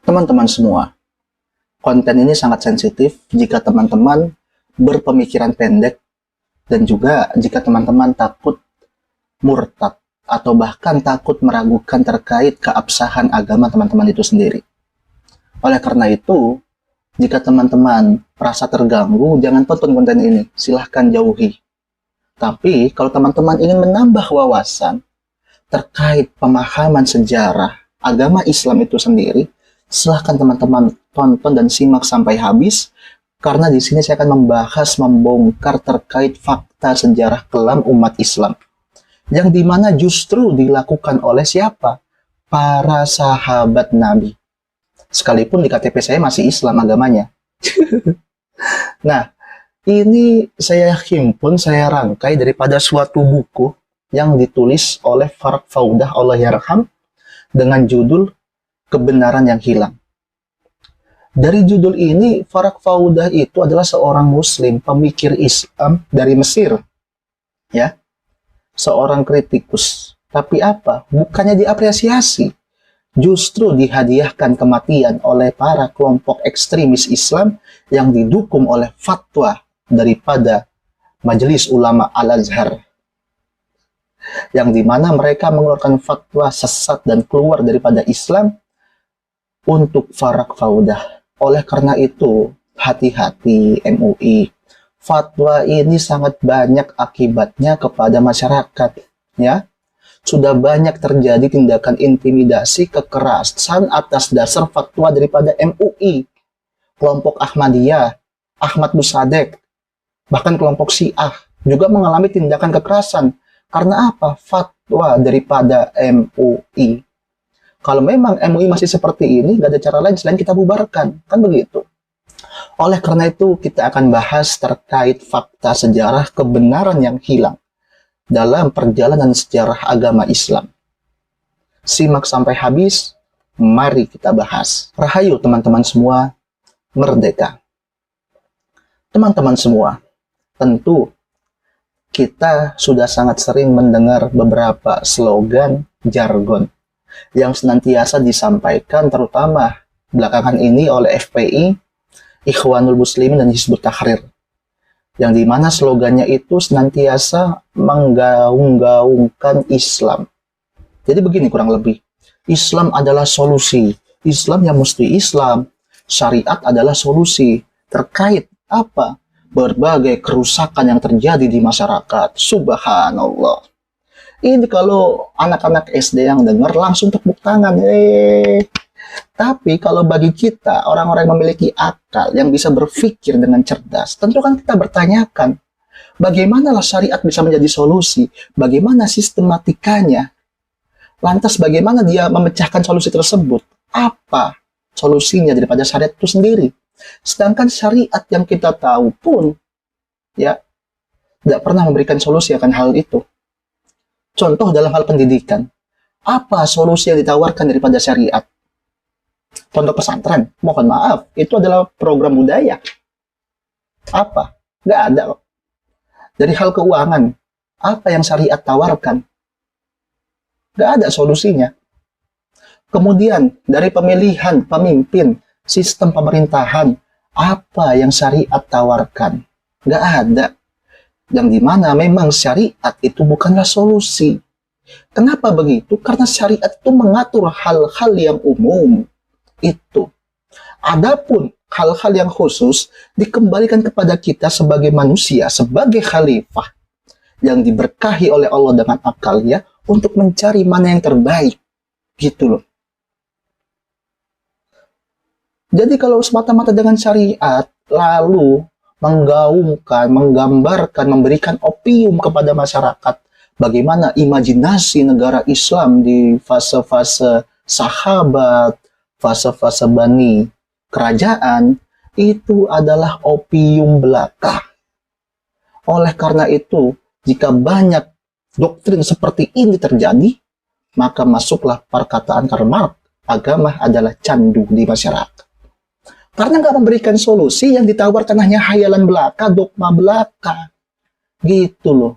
Teman-teman semua, konten ini sangat sensitif jika teman-teman berpemikiran pendek dan juga jika teman-teman takut murtad atau bahkan takut meragukan terkait keabsahan agama teman-teman itu sendiri. Oleh karena itu, jika teman-teman merasa terganggu, jangan tonton konten ini, silahkan jauhi. Tapi kalau teman-teman ingin menambah wawasan terkait pemahaman sejarah agama Islam itu sendiri, silahkan teman-teman tonton dan simak sampai habis, karena di sini saya akan membongkar terkait fakta sejarah kelam umat Islam, yang dimana justru dilakukan oleh siapa? Para sahabat Nabi. Sekalipun di KTP saya masih Islam agamanya. Nah, ini saya himpun, saya rangkai daripada suatu buku yang ditulis oleh Farak Faudah, Allah yarham, dengan judul Kebenaran yang Hilang. Dari judul ini, Farak Faudah itu adalah seorang muslim, pemikir Islam dari Mesir. Ya, seorang kritikus. Tapi apa? Bukannya diapresiasi. Justru dihadiahkan kematian oleh para kelompok ekstremis Islam yang didukung oleh fatwa daripada Majelis Ulama Al-Azhar. Yang dimana mereka mengeluarkan fatwa sesat dan keluar daripada Islam untuk Farak Faudah. Oleh karena itu, hati-hati MUI. Fatwa ini sangat banyak akibatnya kepada masyarakat, ya. Sudah banyak terjadi tindakan intimidasi, kekerasan atas dasar fatwa daripada MUI, kelompok Ahmadiyah, Ahmad Musadek, bahkan kelompok Syiah juga mengalami tindakan kekerasan. Karena apa? Fatwa daripada MUI. Kalau memang MUI masih seperti ini, nggak ada cara lain selain kita bubarkan. Kan begitu. Oleh karena itu, kita akan bahas terkait fakta sejarah kebenaran yang hilang dalam perjalanan sejarah agama Islam. Simak sampai habis, mari kita bahas. Rahayu teman-teman semua, merdeka. Teman-teman semua, tentu kita sudah sangat sering mendengar beberapa slogan, jargon yang senantiasa disampaikan terutama belakangan ini oleh FPI, Ikhwanul Muslimin dan Hizbut Tahrir, yang dimana slogannya itu senantiasa menggaung-gaungkan Islam. Jadi begini kurang lebih, Islam adalah solusi, Islam yang mesti Islam, syariat adalah solusi terkait apa? Berbagai kerusakan yang terjadi di masyarakat. Subhanallah. Ini kalau anak-anak SD yang dengar langsung tepuk tangan. Tapi kalau bagi kita, orang-orang yang memiliki akal, yang bisa berpikir dengan cerdas, tentu kan kita bertanyakan, bagaimanalah syariat bisa menjadi solusi? Bagaimana sistematikanya? Lantas bagaimana dia memecahkan solusi tersebut? Apa solusinya daripada syariat itu sendiri? Sedangkan syariat yang kita tahu pun, ya, tidak pernah memberikan solusi akan hal itu. Contoh dalam hal pendidikan, apa solusi yang ditawarkan daripada syariat? Pondok pesantren, mohon maaf, itu adalah program budaya. Apa? Nggak ada kok. Dari hal keuangan, apa yang syariat tawarkan? Nggak ada solusinya. Kemudian, dari pemilihan pemimpin, sistem pemerintahan, apa yang syariat tawarkan? Nggak ada. Yang dimana memang syariat itu bukanlah solusi. Kenapa begitu? Karena syariat itu mengatur hal-hal yang umum. Itu. Adapun hal-hal yang khusus dikembalikan kepada kita sebagai manusia, sebagai khalifah yang diberkahi oleh Allah dengan akalnya untuk mencari mana yang terbaik. Gitu loh. Jadi kalau semata-mata dengan syariat, lalu menggaungkan, menggambarkan, memberikan opium kepada masyarakat, bagaimana imajinasi negara Islam di fase-fase sahabat, fase-fase bani kerajaan, itu adalah opium belaka. Oleh karena itu, jika banyak doktrin seperti ini terjadi, maka masuklah perkataan Karl Marx, agama adalah candu di masyarakat. Karena nggak memberikan solusi, yang ditawarkan hanya hayalan belaka, dogma belaka. Gitu loh.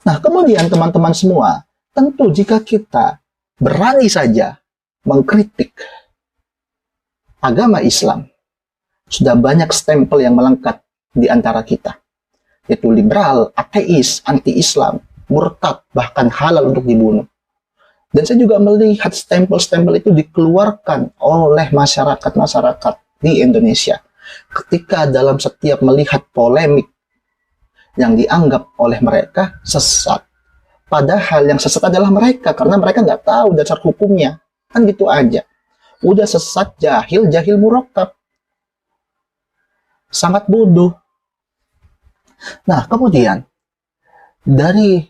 Nah, kemudian teman-teman semua, tentu jika kita berani saja mengkritik agama Islam, sudah banyak stempel yang melekat di antara kita, yaitu liberal, ateis, anti-Islam, murtad, bahkan halal untuk dibunuh. Dan saya juga melihat stempel-stempel itu dikeluarkan oleh masyarakat-masyarakat di Indonesia ketika dalam setiap melihat polemik yang dianggap oleh mereka sesat. Padahal yang sesat adalah mereka, karena mereka nggak tahu dasar hukumnya. Kan gitu aja. Udah sesat, jahil, jahil murakkab. Sangat bodoh. Nah, kemudian dari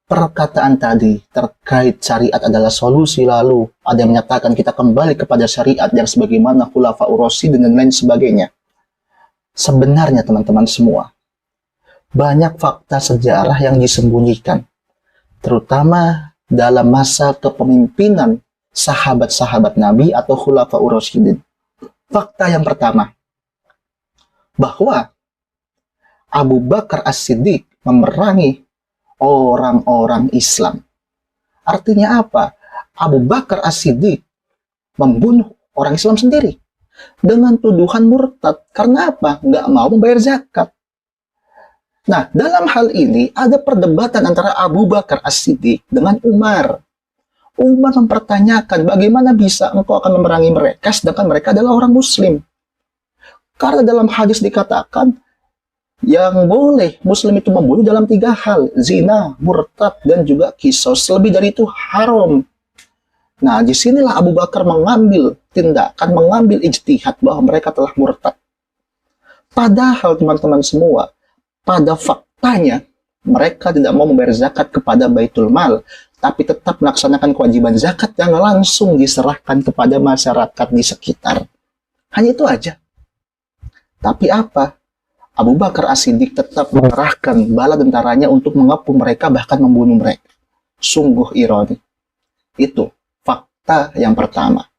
perkataan tadi terkait syariat adalah solusi, lalu ada yang menyatakan kita kembali kepada syariat yang sebagaimana Khulafaur Rasyidin dan lain sebagainya. Sebenarnya teman-teman semua, banyak fakta sejarah yang disembunyikan, terutama dalam masa kepemimpinan sahabat-sahabat Nabi atau Khulafaur Rasyidin. Fakta yang pertama, bahwa Abu Bakar As-Siddiq memerangi orang-orang Islam. Artinya apa? Abu Bakar As-Siddiq membunuh orang Islam sendiri dengan tuduhan murtad. Karena apa? Nggak mau membayar zakat. Nah, dalam hal ini ada perdebatan antara Abu Bakar As-Siddiq dengan Umar. Umar mempertanyakan bagaimana bisa engkau akan memerangi mereka sedangkan mereka adalah orang Muslim. Karena dalam hadis dikatakan yang boleh Muslim itu membunuh dalam 3 hal, zina, murtad, dan juga kisos. Lebih dari itu haram. Nah, disinilah Abu Bakar mengambil tindakan, mengambil ijtihad bahwa mereka telah murtad. Padahal teman-teman semua, pada faktanya mereka tidak mau membayar zakat kepada Baitul Mal, tapi tetap melaksanakan kewajiban zakat yang langsung diserahkan kepada masyarakat di sekitar. Hanya itu aja. Tapi apa? Abu Bakar As-Siddiq tetap mengerahkan bala tentaranya untuk mengepung mereka, bahkan membunuh mereka. Sungguh ironi. Itu fakta yang pertama.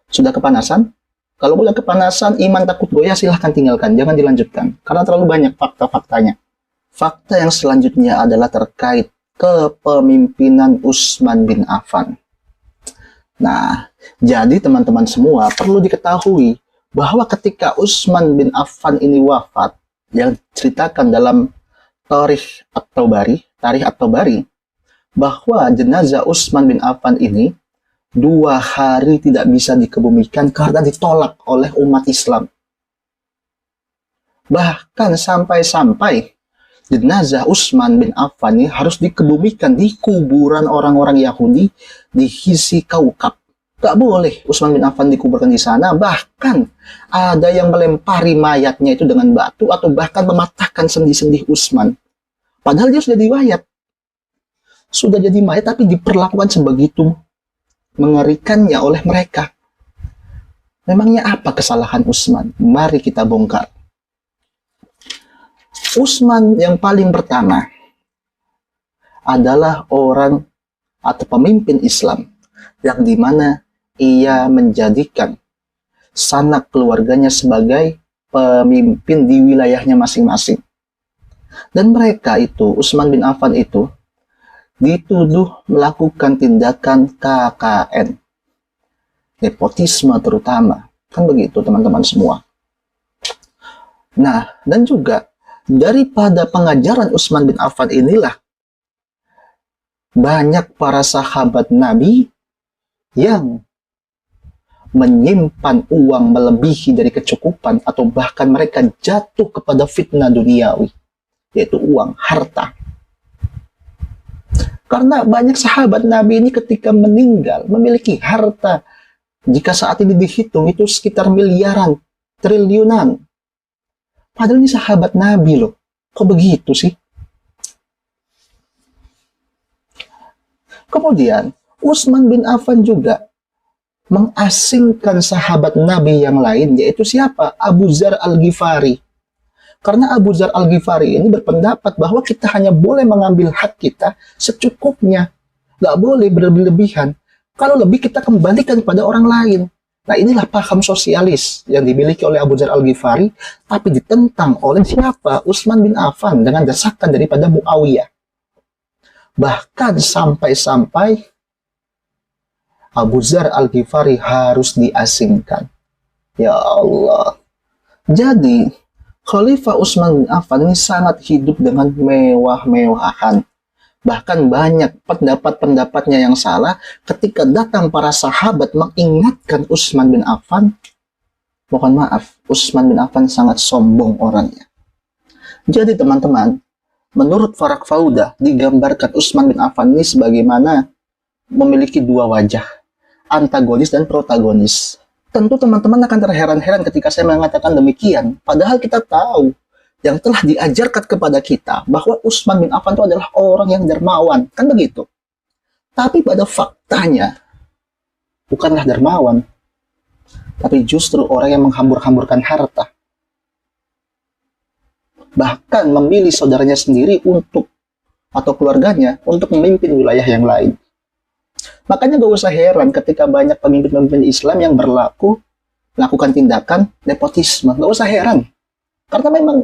Sudah kepanasan? Kalau udah kepanasan, iman takut goyah, silahkan tinggalkan. Jangan dilanjutkan. Karena terlalu banyak fakta-faktanya. Fakta yang selanjutnya adalah terkait kepemimpinan Utsman bin Affan. Nah, jadi teman-teman semua perlu diketahui bahwa ketika Utsman bin Affan ini wafat, yang diceritakan dalam Tarikh At-Tabari, bahwa jenazah Utsman bin Affan ini 2 hari tidak bisa dikebumikan karena ditolak oleh umat Islam. Bahkan sampai-sampai jenazah Utsman bin Affan ini harus dikebumikan di kuburan orang-orang Yahudi di Hisi Kaukab. Gak boleh Utsman bin Affan dikuburkan di sana, bahkan ada yang melempari mayatnya itu dengan batu atau bahkan mematahkan sendi-sendi Utsman. Padahal dia sudah diwayat. Sudah jadi mayat tapi diperlakukan sebegitu mengerikannya oleh mereka. Memangnya apa kesalahan Utsman? Mari kita bongkar. Utsman yang paling pertama adalah orang atau pemimpin Islam yang dimana ia menjadikan sanak keluarganya sebagai pemimpin di wilayahnya masing-masing. Dan mereka itu, Utsman bin Affan itu, dituduh melakukan tindakan KKN. Nepotisme terutama. Kan begitu teman-teman semua. Nah, dan juga daripada pengajaran Utsman bin Affan inilah banyak para sahabat Nabi yang menyimpan uang melebihi dari kecukupan atau bahkan mereka jatuh kepada fitnah duniawi, yaitu uang, harta. Karena banyak sahabat Nabi ini ketika meninggal memiliki harta, jika saat ini dihitung itu sekitar miliaran, triliunan. Padahal ini sahabat Nabi loh. Kok begitu sih? Kemudian Utsman bin Affan juga mengasingkan sahabat Nabi yang lain, yaitu siapa? Abu Dzar Al-Ghifari. Karena Abu Dzar Al-Ghifari ini berpendapat bahwa kita hanya boleh mengambil hak kita secukupnya. Nggak boleh berlebihan. Kalau lebih kita kembalikan kepada orang lain. Nah, inilah paham sosialis yang dimiliki oleh Abu Dzar Al-Ghifari, tapi ditentang oleh siapa? Utsman bin Affan dengan desakan daripada Muawiyah. Bahkan sampai-sampai Abu Dzar Al-Ghifari harus diasingkan. Ya Allah. Jadi, Khalifah Utsman bin Affan ini sangat hidup dengan mewah-mewahan. Bahkan banyak pendapat-pendapatnya yang salah ketika datang para sahabat mengingatkan Utsman bin Affan. Mohon maaf, Utsman bin Affan sangat sombong orangnya. Jadi teman-teman, menurut Farak Faudah digambarkan Utsman bin Affan ini sebagaimana memiliki dua wajah, antagonis dan protagonis. Tentu teman-teman akan terheran-heran ketika saya mengatakan demikian, padahal kita tahu yang telah diajarkan kepada kita bahwa Utsman bin Affan itu adalah orang yang dermawan, kan begitu? Tapi pada faktanya bukanlah dermawan, tapi justru orang yang menghambur-hamburkan harta. Bahkan memilih saudaranya sendiri untuk atau keluarganya untuk memimpin wilayah yang lain. Makanya gak usah heran ketika banyak pemimpin-pemimpin Islam yang melakukan tindakan nepotisme. Gak usah heran. Karena memang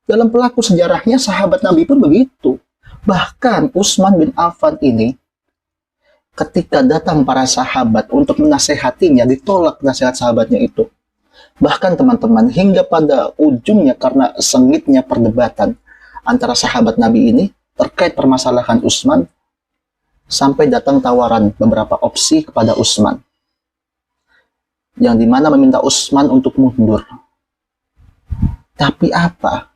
dalam pelaku sejarahnya sahabat Nabi pun begitu. Bahkan Utsman bin Affan ini ketika datang para sahabat untuk menasehatinya, ditolak nasihat sahabatnya itu. Bahkan teman-teman, hingga pada ujungnya karena sengitnya perdebatan antara sahabat Nabi ini terkait permasalahan Utsman, sampai datang tawaran beberapa opsi kepada Utsman, yang dimana meminta Utsman untuk mundur. Tapi apa?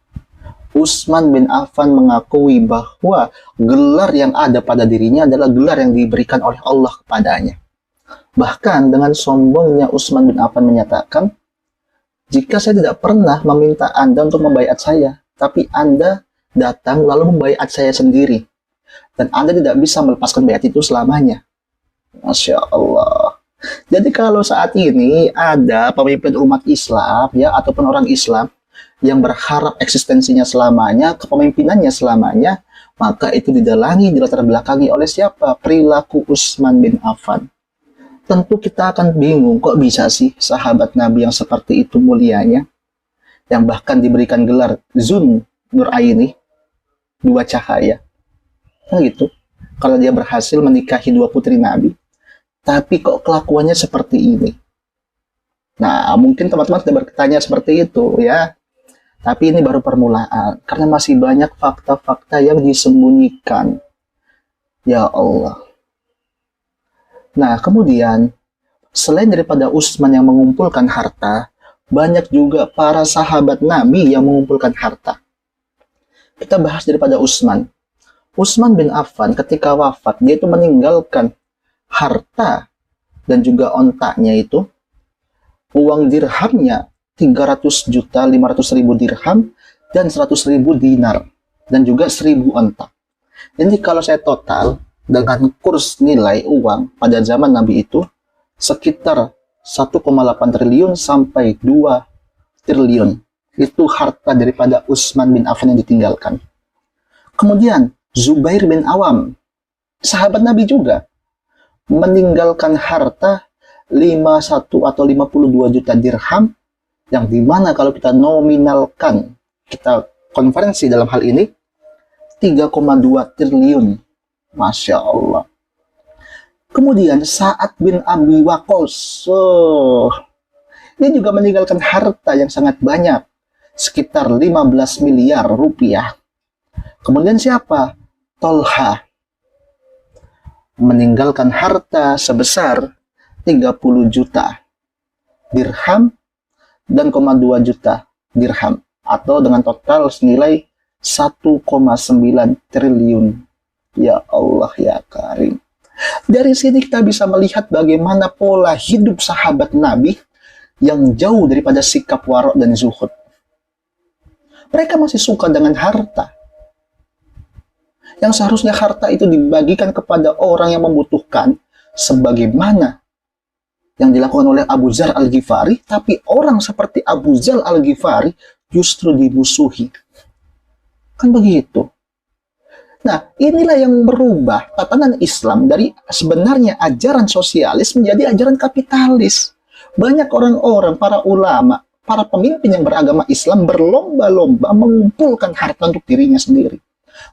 Utsman bin Affan mengakui bahwa gelar yang ada pada dirinya adalah gelar yang diberikan oleh Allah kepadanya. Bahkan dengan sombongnya Utsman bin Affan menyatakan, jika saya tidak pernah meminta Anda untuk membaiat saya, tapi Anda datang lalu membaiat saya sendiri, dan Anda tidak bisa melepaskan baiat itu selamanya. Masya Allah. Jadi kalau saat ini ada pemimpin umat Islam ya ataupun orang Islam yang berharap eksistensinya selamanya, kepemimpinannya selamanya, maka itu didalangi, dilatar belakangi oleh siapa? Perilaku Utsman bin Affan. Tentu kita akan bingung, kok bisa sih sahabat Nabi yang seperti itu mulianya, yang bahkan diberikan gelar Zun Nuraini, dua cahaya. Kan gitu, karena dia berhasil menikahi dua putri Nabi. Tapi kok kelakuannya seperti ini? Nah, mungkin teman-teman sudah bertanya seperti itu ya. Tapi ini baru permulaan, karena masih banyak fakta-fakta yang disembunyikan. Ya Allah. Nah, kemudian, selain daripada Utsman yang mengumpulkan harta, banyak juga para sahabat Nabi yang mengumpulkan harta. Kita bahas daripada Utsman. Utsman bin Affan ketika wafat, dia itu meninggalkan harta dan juga ontaknya itu, uang dirhamnya 300.500.000 dirham dan 100.000 dinar dan juga 1.000 ontak. Jadi kalau saya total dengan kurs nilai uang pada zaman Nabi itu sekitar 1,8 triliun sampai 2 triliun. Itu harta daripada Utsman bin Affan yang ditinggalkan. Kemudian Zubair bin Awam, sahabat Nabi juga, meninggalkan harta 51 atau 52 juta dirham, yang dimana kalau kita nominalkan, kita konferensi dalam hal ini, 3,2 triliun. Masya Allah. Kemudian Sa'ad bin Abi Waqqas, dia juga meninggalkan harta yang sangat banyak, sekitar 15 miliar rupiah. Kemudian siapa? Tolha, meninggalkan harta sebesar 30 juta dirham dan 2 juta dirham, atau dengan total senilai 1,9 triliun. Ya Allah ya Karim. Dari sini kita bisa melihat bagaimana pola hidup sahabat Nabi yang jauh daripada sikap warok dan zuhud. Mereka masih suka dengan harta. Yang seharusnya harta itu dibagikan kepada orang yang membutuhkan, sebagaimana yang dilakukan oleh Abu Dzar Al-Ghifari, tapi orang seperti Abu Dzar Al-Ghifari justru dimusuhi. Kan begitu. Nah, inilah yang merubah tatanan Islam dari sebenarnya ajaran sosialis menjadi ajaran kapitalis. Banyak orang-orang, para ulama, para pemimpin yang beragama Islam berlomba-lomba mengumpulkan harta untuk dirinya sendiri.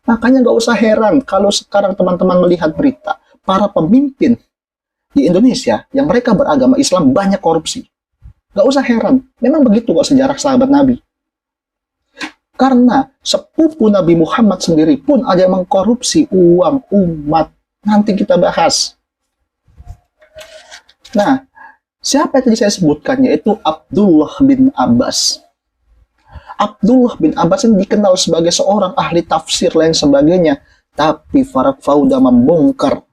Makanya gak usah heran kalau sekarang teman-teman melihat berita, para pemimpin di Indonesia yang mereka beragama Islam banyak korupsi. Gak usah heran, memang begitu kok sejarah sahabat Nabi. Karena sepupu Nabi Muhammad sendiri pun ada yang mengkorupsi uang umat. Nanti kita bahas. Nah, siapa yang tadi saya sebutkan, yaitu Abdullah bin Abbas. Abdullah bin Abbas ini dikenal sebagai seorang ahli tafsir lain sebagainya. Tapi Farak Fauda membongkar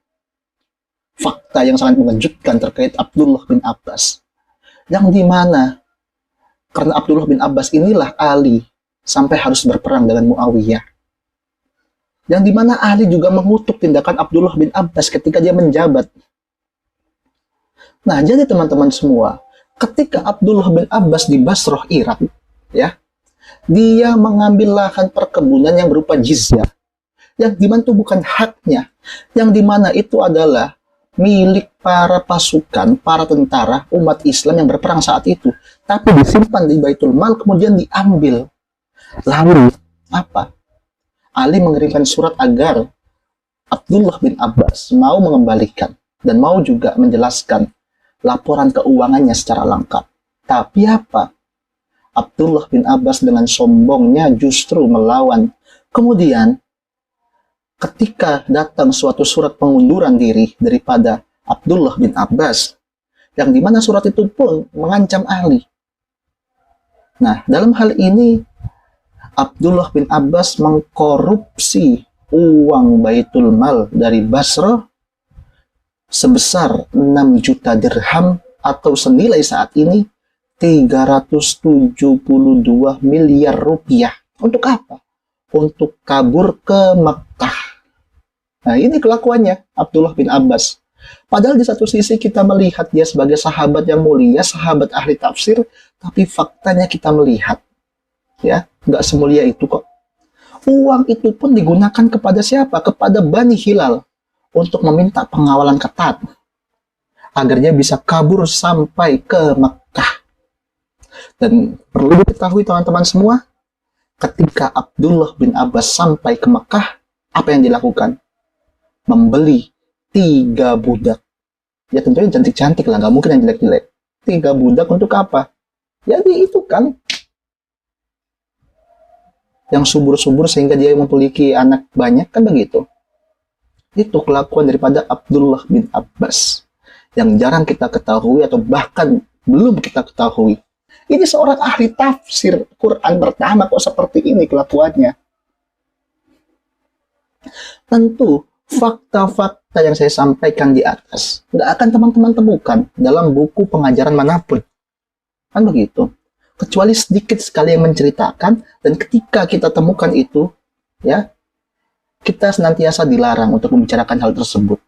fakta yang sangat mengejutkan terkait Abdullah bin Abbas. Yang dimana karena Abdullah bin Abbas inilah Ali sampai harus berperang dengan Muawiyah. Yang dimana Ali juga mengutuk tindakan Abdullah bin Abbas ketika dia menjabat. Nah, jadi teman-teman semua, ketika Abdullah bin Abbas di Basrah, Irak, ya, dia mengambil lahan perkebunan yang berupa jizyah, yang dimana itu bukan haknya, yang dimana itu adalah milik para pasukan, para tentara umat Islam yang berperang saat itu, tapi disimpan di Baitul Mal, kemudian diambil. Lalu apa? Ali mengirimkan surat agar Abdullah bin Abbas mau mengembalikan dan mau juga menjelaskan laporan keuangannya secara lengkap. Tapi apa? Abdullah bin Abbas dengan sombongnya justru melawan. Kemudian ketika datang suatu surat pengunduran diri daripada Abdullah bin Abbas, yang dimana surat itu pun mengancam Ali. Nah, dalam hal ini Abdullah bin Abbas mengkorupsi uang Baitul Mal dari Basrah sebesar 6 juta dirham atau senilai saat ini 372 miliar rupiah. Untuk apa? Untuk kabur ke Makkah. Nah, ini kelakuannya Abdullah bin Abbas. Padahal di satu sisi kita melihat dia sebagai sahabat yang mulia, sahabat ahli tafsir, tapi faktanya kita melihat, ya, nggak semulia itu kok. Uang itu pun digunakan kepada siapa? Kepada Bani Hilal untuk meminta pengawalan ketat agar dia bisa kabur sampai ke Makkah. Dan perlu diketahui teman-teman semua, ketika Abdullah bin Abbas sampai ke Makkah, apa yang dilakukan? Membeli 3 budak. Ya tentunya cantik-cantik lah, nggak mungkin yang jelek-jelek. 3 budak untuk apa? Jadi itu kan yang subur-subur sehingga dia memiliki anak banyak, kan begitu. Itu kelakuan daripada Abdullah bin Abbas yang jarang kita ketahui atau bahkan belum kita ketahui. Ini seorang ahli tafsir Quran pertama kok seperti ini kelakuannya. Tentu fakta-fakta yang saya sampaikan di atas nggak akan teman-teman temukan dalam buku pengajaran manapun. Kan begitu. Kecuali sedikit sekali yang menceritakan, dan ketika kita temukan itu, ya, kita senantiasa dilarang untuk membicarakan hal tersebut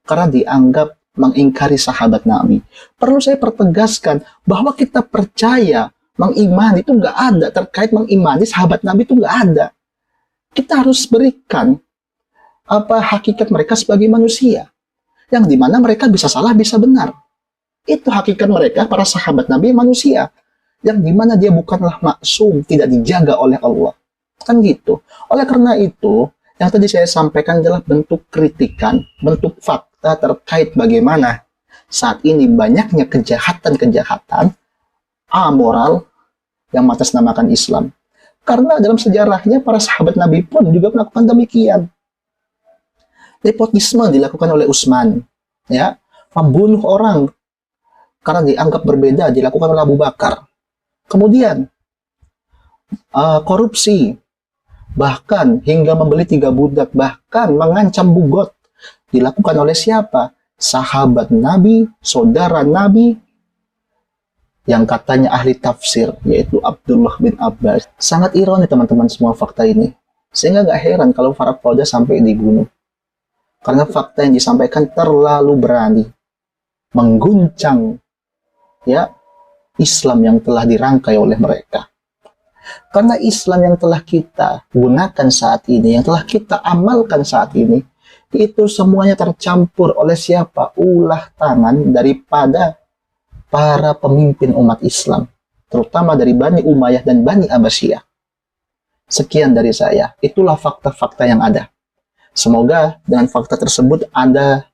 karena dianggap mengingkari sahabat Nabi. Perlu saya pertegaskan bahwa kita percaya, mengimani itu nggak ada, terkait mengimani sahabat Nabi itu nggak ada. Kita harus berikan apa hakikat mereka sebagai manusia, yang dimana mereka bisa salah, bisa benar. Itu hakikat mereka, para sahabat Nabi manusia, yang dimana dia bukanlah maksum, tidak dijaga oleh Allah. Kan gitu. Oleh karena itu, yang tadi saya sampaikan adalah bentuk kritikan, bentuk fakta terkait bagaimana saat ini banyaknya kejahatan-kejahatan amoral yang mengatasnamakan Islam. Karena dalam sejarahnya para sahabat Nabi pun juga melakukan demikian. Nepotisme dilakukan oleh Utsman, ya, membunuh orang karena dianggap berbeda dilakukan oleh Abu Bakar. Kemudian korupsi, bahkan hingga membeli 3 budak, bahkan mengancam bugot, dilakukan oleh siapa? Sahabat Nabi, saudara Nabi, yang katanya ahli tafsir, yaitu Abdullah bin Abbas. Sangat ironis teman-teman semua fakta ini. Sehingga gak heran kalau Farak Fauda sampai dibunuh. Karena fakta yang disampaikan terlalu berani, mengguncang, ya, Islam yang telah dirangkai oleh mereka. Karena Islam yang telah kita gunakan saat ini, yang telah kita amalkan saat ini, itu semuanya tercampur oleh siapa? Ulah tangan daripada para pemimpin umat Islam, terutama dari Bani Umayyah dan Bani Abbasiyah. Sekian dari saya. Itulah fakta-fakta yang ada. Semoga dengan fakta tersebut Anda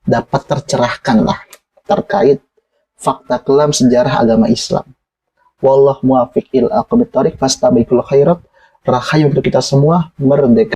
dapat tercerahkan lah terkait fakta kelam sejarah agama Islam. Wallahu muwaffiq ila aqwamit thoriq, fastabiqul khairat. Rahayu untuk kita semua, merdeka.